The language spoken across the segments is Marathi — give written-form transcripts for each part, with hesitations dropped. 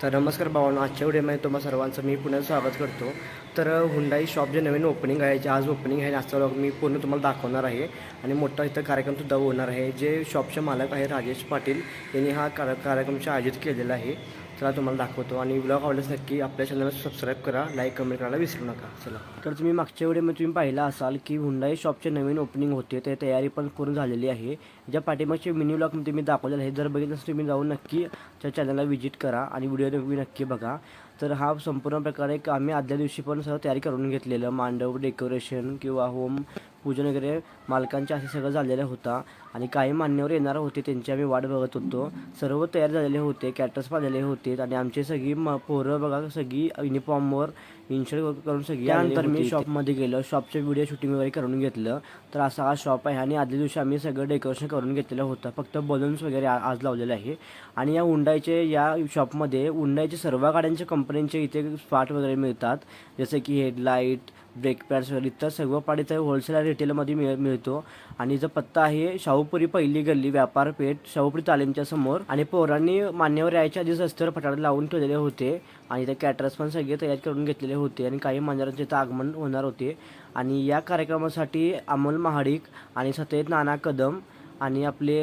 तर नमस्कार भावांनो, आजच्या व्हिडिओमध्ये तुम्हा सर्वांचं मी पुन्हा स्वागत करतो. तर हुंडाई शॉप जे नवीन ओपनिंग आहे, जे आज ओपनिंग आहे, आजचा व्लॉग मी पूर्ण तुम्हाला दाखवणार आहे. आणि मोठा इथं कार्यक्रमसुद्धा होणार आहे. जे शॉपचे मालक आहे राजेश पाटील यांनी हा कार्यक्रमचे आयोजित केलेला आहे. चला तुम्हाला दाखवतो. आणि व्लॉग आवडल्यास नक्की आपल्या चॅनलला सबस्क्राईब करा, लाईक कमेंट करायला विसरू नका. चला, तर तुम्ही मागच्या व्हिडिओमध्ये तुम्ही पाहिला असाल की हुंडाई शॉपचे नवीन ओपनिंग होते, ते तयारी पण पूर्ण झालेली आहे. ज्या पाठीमागचे मिनी व्लॉगमध्ये मी दाखवलेलं आहे, जर बघितलं तुम्ही जाऊन नक्की त्या चॅनलला व्हिजिट करा आणि व्हिडिओ नक्की बघा. तर हा संपूर्ण प्रकारे आम्ही आदल्या दिवशी पण सगळं तयारी करून घेतलेलं, मांडव डेकोरेशन किंवा होम पूजन वगैरे मालकांच्या असे सगळं झालेलं होता. आणि काही मान्यवर येणार होते, त्यांची आम्ही वाट बघत होतो. सर्व तयार झालेले होते, कॅटर्स आलेले होते आणि आमची सगळी पोरं बघा सगळी युनिफॉर्मवर इन्शर्ट करून सगळी. त्यानंतर मी शॉपमध्ये गेलो, शॉपचे व्हिडिओ शूटिंग वगैरे करून घेतलं. तर असा हा शॉप आहे आणि आदल्या दिवशी आम्ही सगळं डेकोरेशन करून घेतलेलं होतं. फक्त बलून्स वगैरे आज लावलेले आहे. आणि या हुंडाईचे या शॉपमध्ये हुंडाईचे सर्व गाड्यांच्या कंपन्यांचे इथे पार्ट वगैरे मिळतात, जसे की हेडलाईट, ब्रेक पॅड्स वगैरे. इतर सर्व पार्ट इथं होलसेल आणि रिटेलमध्ये मिळतो. आणि जो पत्ता आहे शाहूपुरी पहिली गल्ली, व्यापार पेठ, शाहूपुरी तालीमच्या समोर. आणि पोरांनी मान्यवर यायच्या आधीच रस्त्यावर फटाके लावून ठेवलेले होते. आणि ते कॅटरर्स पण सगळे तयार करून घेतलेले होते आणि काही मान्यवरांचे इथं आगमन होणार होते. आणि या कार्यक्रमासाठी अमोल महाडिक आणि सत्यजित नाना कदम आणि आपले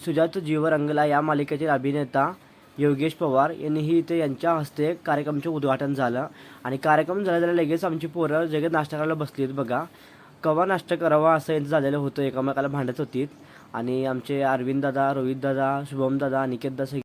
सुजात जीव रंगला या मालिकेचे अभिनेता योगेश पवार यांनीही इथे यांच्या हस्ते कार्यक्रमाचे उद्घाटन झालं. आणि कार्यक्रम झाला लगेच आमची पोरं जगत नाश्ता करायला बसली आहेत बघा. कवा नाश्ता करावा असं यांचं झालेलं होतं, एकामेकाला भांडत होती. आणि आमचे अरविंद दादा, रोहित दादा, शुभम दादा, अनिकेत दादा